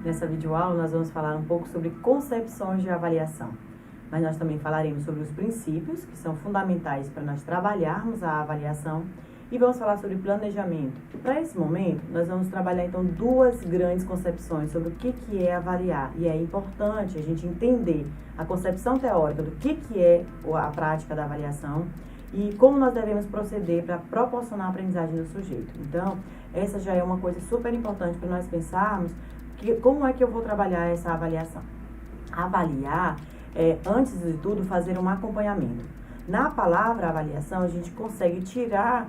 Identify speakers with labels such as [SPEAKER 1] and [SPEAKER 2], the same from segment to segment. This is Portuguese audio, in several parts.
[SPEAKER 1] Nessa videoaula nós vamos falar um pouco sobre concepções de avaliação, mas nós também falaremos sobre os princípios que são fundamentais para nós trabalharmos a avaliação e vamos falar sobre planejamento. Para esse momento, nós vamos trabalhar então duas grandes concepções sobre o que é avaliar, e é importante a gente entender a concepção teórica do que é a prática da avaliação e como nós devemos proceder para proporcionar a aprendizagem do sujeito. Então, essa já é uma coisa super importante para nós pensarmos como é que eu vou trabalhar essa avaliação. Avaliar é, antes de tudo, fazer um acompanhamento. Na palavra avaliação, a gente consegue tirar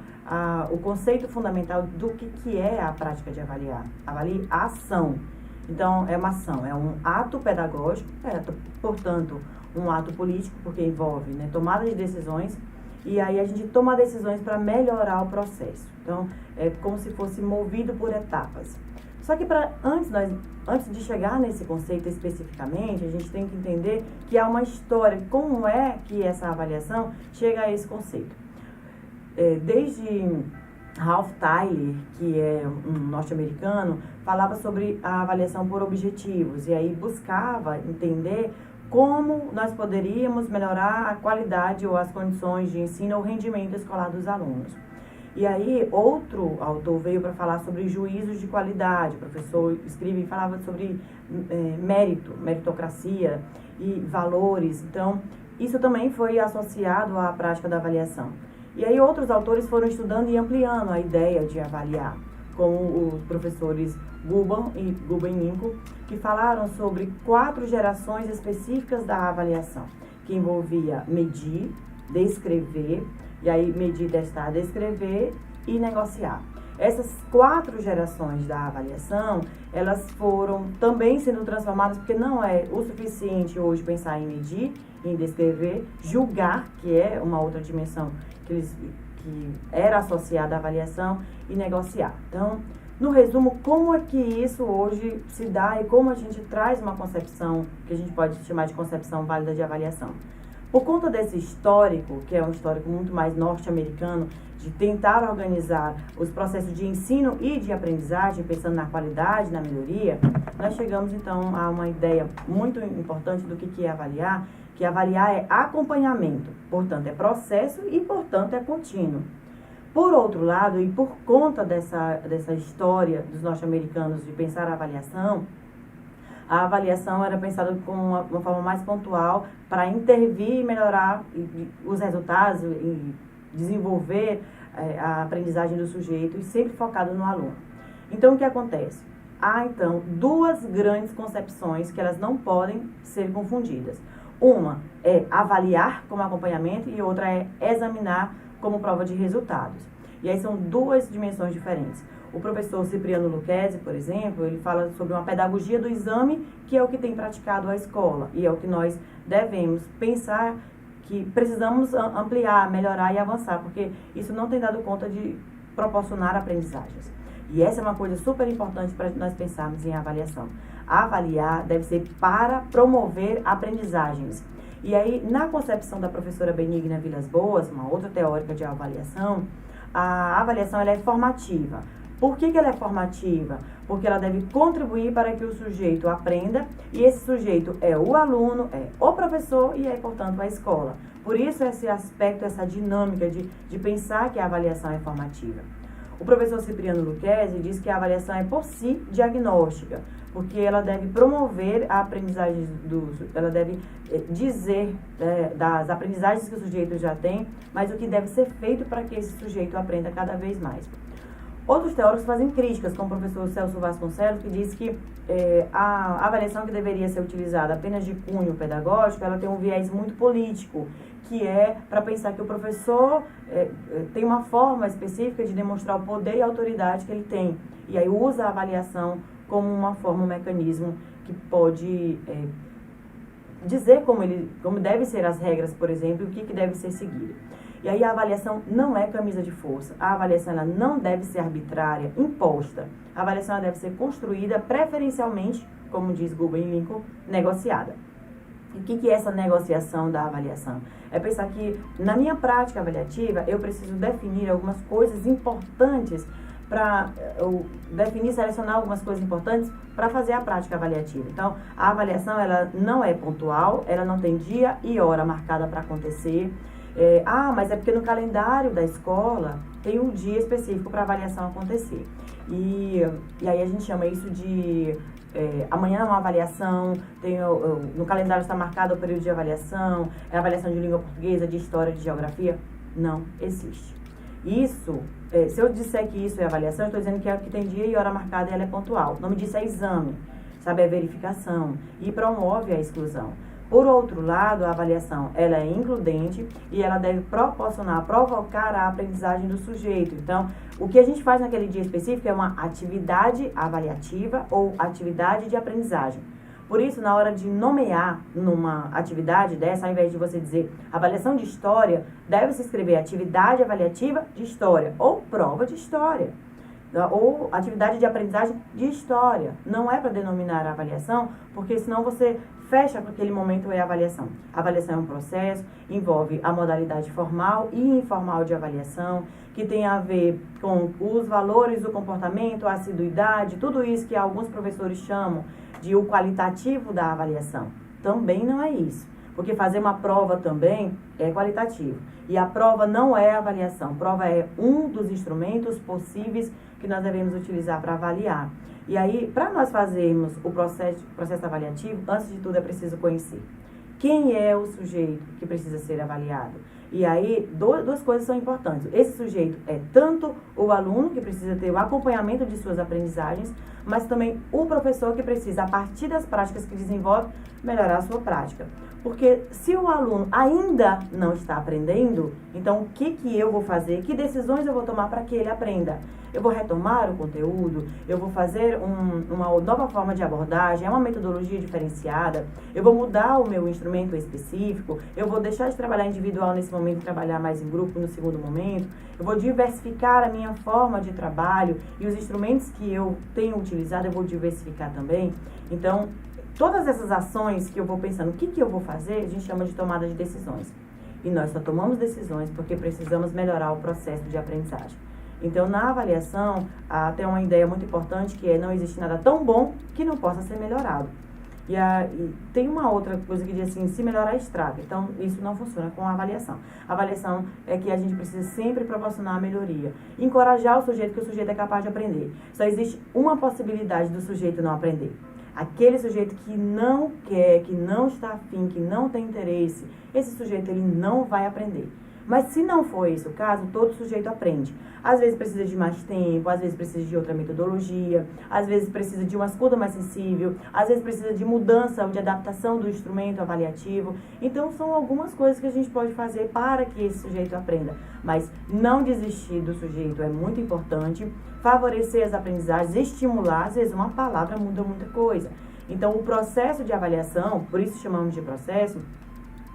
[SPEAKER 1] o conceito fundamental do que é a prática de avaliar. Avaliação. Então, é uma ação, é um ato pedagógico, portanto, um ato político, porque envolve, né, tomada de decisões, e aí a gente toma decisões para melhorar o processo. Então, é como se fosse movido por etapas. Só que antes de chegar nesse conceito especificamente, a gente tem que entender que há uma história, como é que essa avaliação chega a esse conceito. Desde Ralph Tyler, que é um norte-americano, falava sobre a avaliação por objetivos, e aí buscava entender como nós poderíamos melhorar a qualidade ou as condições de ensino ou rendimento escolar dos alunos. E aí, outro autor veio para falar sobre juízos de qualidade. O professor escreve e falava sobre meritocracia e valores. Então, isso também foi associado à prática da avaliação. E aí, outros autores foram estudando e ampliando a ideia de avaliar, como os professores Guban e Guban-Inco, que falaram sobre 4 gerações específicas da avaliação, que envolvia medir, descrever, e aí medir, testar, descrever e negociar. Essas 4 gerações da avaliação, elas foram também sendo transformadas, porque não é o suficiente hoje pensar em medir, em descrever, julgar, que é uma outra dimensão que era associada à avaliação, e negociar. Então, no resumo, como é que isso hoje se dá e como a gente traz uma concepção que a gente pode chamar de concepção válida de avaliação? Por conta desse histórico, que é um histórico muito mais norte-americano, de tentar organizar os processos de ensino e de aprendizagem, pensando na qualidade, na melhoria, nós chegamos então a uma ideia muito importante do que é avaliar, que avaliar é acompanhamento, portanto é processo e portanto é contínuo. Por outro lado, e por conta dessa história dos norte-americanos de pensar a avaliação era pensada como uma forma mais pontual para intervir e melhorar os resultados e desenvolver a aprendizagem do sujeito e sempre focado no aluno. Então, o que acontece? Há, então, 2 grandes concepções que elas não podem ser confundidas. Uma é avaliar como acompanhamento e outra é examinar como prova de resultados. E aí são 2 dimensões diferentes. O professor Cipriano Lucchesi, por exemplo, ele fala sobre uma pedagogia do exame, que é o que tem praticado a escola, e é o que nós devemos pensar que precisamos ampliar, melhorar e avançar, porque isso não tem dado conta de proporcionar aprendizagens. E essa é uma coisa super importante para nós pensarmos em avaliação. Avaliar deve ser para promover aprendizagens. E aí, na concepção da professora Benigna Vilas Boas, uma outra teórica de avaliação, a avaliação ela é formativa. Por que ela é formativa? Porque ela deve contribuir para que o sujeito aprenda, e esse sujeito é o aluno, é o professor e é, portanto, a escola. Por isso, esse aspecto, essa dinâmica de pensar que a avaliação é formativa. O professor Cipriano Lucchesi diz que a avaliação é por si diagnóstica, porque ela deve promover a aprendizagem ela deve dizer das aprendizagens que o sujeito já tem, mas o que deve ser feito para que esse sujeito aprenda cada vez mais. Outros teóricos fazem críticas, como o professor Celso Vasconcelos, que diz que a avaliação que deveria ser utilizada apenas de cunho pedagógico, ela tem um viés muito político, que é para pensar que o professor tem uma forma específica de demonstrar o poder e a autoridade que ele tem. E aí usa a avaliação como uma forma, um mecanismo que pode dizer como devem ser as regras, por exemplo, e o que deve ser seguido. E aí a avaliação não é camisa de força. A avaliação ela não deve ser arbitrária, imposta. A avaliação ela deve ser construída preferencialmente, como diz Guban-Inco, negociada. E o que é essa negociação da avaliação? É pensar que na minha prática avaliativa eu preciso definir algumas coisas importantes para definir, selecionar algumas coisas importantes para fazer a prática avaliativa. Então, a avaliação, ela não é pontual, ela não tem dia e hora marcada para acontecer. Mas é porque no calendário da escola tem um dia específico para a avaliação acontecer. E aí a gente chama isso de amanhã é uma avaliação, no calendário está marcado o período de avaliação, é avaliação de língua portuguesa, de história, de geografia. Não existe. Isso, se eu disser que isso é avaliação, eu estou dizendo que tem dia e hora marcada e ela é pontual. O nome disso é exame, sabe? É verificação e promove a exclusão. Por outro lado, a avaliação, ela é includente e ela deve provocar a aprendizagem do sujeito. Então, o que a gente faz naquele dia específico é uma atividade avaliativa ou atividade de aprendizagem. Por isso, na hora de nomear numa atividade dessa, ao invés de você dizer avaliação de história, deve-se escrever atividade avaliativa de história ou prova de história. Ou atividade de aprendizagem de história. Não é para denominar a avaliação, porque senão você fecha para aquele momento a avaliação. A avaliação é um processo, envolve a modalidade formal e informal de avaliação, que tem a ver com os valores do comportamento, a assiduidade, tudo isso que alguns professores chamam de o qualitativo da avaliação. Também não é isso, porque fazer uma prova também é qualitativo. E a prova não é avaliação, prova é um dos instrumentos possíveis que nós devemos utilizar para avaliar. E aí, para nós fazermos o processo avaliativo, antes de tudo é preciso conhecer quem é o sujeito que precisa ser avaliado. E aí, duas coisas são importantes. Esse sujeito é tanto o aluno, que precisa ter o acompanhamento de suas aprendizagens, mas também o professor, que precisa, a partir das práticas que desenvolve, melhorar a sua prática. Porque se o aluno ainda não está aprendendo, então o que eu vou fazer? Que decisões eu vou tomar para que ele aprenda? Eu vou retomar o conteúdo, eu vou fazer uma nova forma de abordagem, é uma metodologia diferenciada, eu vou mudar o meu instrumento específico, eu vou deixar de trabalhar individual nesse momento e trabalhar mais em grupo no segundo momento, eu vou diversificar a minha forma de trabalho e os instrumentos que eu tenho utilizado eu vou diversificar também. Então, todas essas ações que eu vou pensando, o que eu vou fazer, a gente chama de tomada de decisões. E nós só tomamos decisões porque precisamos melhorar o processo de aprendizagem. Então, na avaliação, tem uma ideia muito importante que é não existe nada tão bom que não possa ser melhorado. E tem uma outra coisa que diz assim, se melhorar, estraga. Então, isso não funciona com a avaliação. A avaliação é que a gente precisa sempre proporcionar a melhoria. Encorajar o sujeito, que o sujeito é capaz de aprender. Só existe uma possibilidade do sujeito não aprender. Aquele sujeito que não quer, que não está afim, que não tem interesse, esse sujeito ele não vai aprender. Mas se não for esse o caso, todo sujeito aprende. Às vezes precisa de mais tempo, às vezes precisa de outra metodologia, às vezes precisa de uma escuta mais sensível, às vezes precisa de mudança ou de adaptação do instrumento avaliativo. Então, são algumas coisas que a gente pode fazer para que esse sujeito aprenda. Mas não desistir do sujeito é muito importante, favorecer as aprendizagens, estimular, às vezes uma palavra muda muita coisa. Então, o processo de avaliação, por isso chamamos de processo,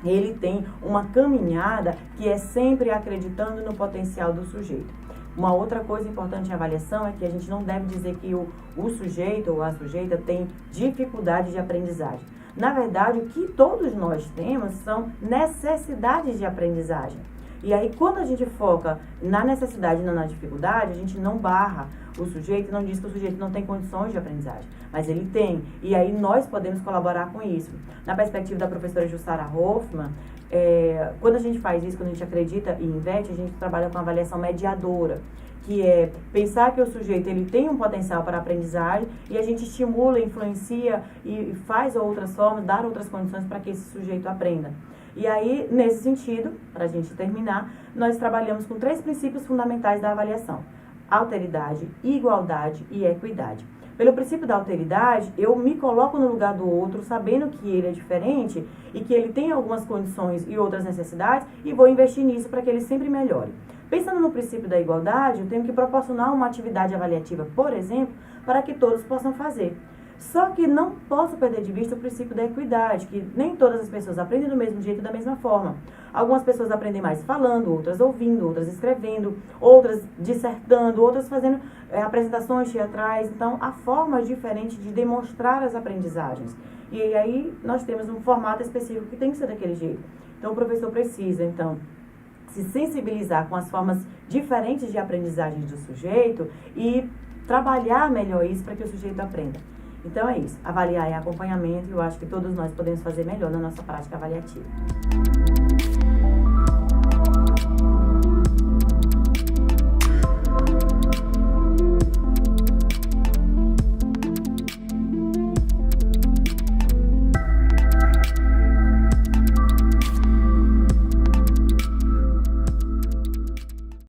[SPEAKER 1] ele tem uma caminhada que é sempre acreditando no potencial do sujeito. Uma outra coisa importante em avaliação é que a gente não deve dizer que o sujeito ou a sujeita tem dificuldade de aprendizagem. Na verdade, o que todos nós temos são necessidades de aprendizagem. E aí, quando a gente foca na necessidade e não na dificuldade, a gente não barra o sujeito, não diz que o sujeito não tem condições de aprendizagem, mas ele tem. E aí, nós podemos colaborar com isso. Na perspectiva da professora Jussara Hoffmann, quando a gente faz isso, quando a gente acredita e investe, a gente trabalha com avaliação mediadora, que é pensar que o sujeito ele tem um potencial para aprendizagem e a gente estimula, influencia e faz outras formas, dar outras condições para que esse sujeito aprenda. E aí, nesse sentido, para a gente terminar, nós trabalhamos com 3 princípios fundamentais da avaliação: alteridade, igualdade e equidade. Pelo princípio da alteridade, eu me coloco no lugar do outro, sabendo que ele é diferente e que ele tem algumas condições e outras necessidades, e vou investir nisso para que ele sempre melhore. Pensando no princípio da igualdade, eu tenho que proporcionar uma atividade avaliativa, por exemplo, para que todos possam fazer. Só que não posso perder de vista o princípio da equidade, que nem todas as pessoas aprendem do mesmo jeito, da mesma forma. Algumas pessoas aprendem mais falando, outras ouvindo, outras escrevendo, outras dissertando, outras fazendo apresentações teatrais. Então, há formas diferentes de demonstrar as aprendizagens. E aí, nós temos um formato específico que tem que ser daquele jeito. Então, o professor precisa, se sensibilizar com as formas diferentes de aprendizagem do sujeito e trabalhar melhor isso para que o sujeito aprenda. Então é isso, avaliar é acompanhamento e eu acho que todos nós podemos fazer melhor na nossa prática avaliativa.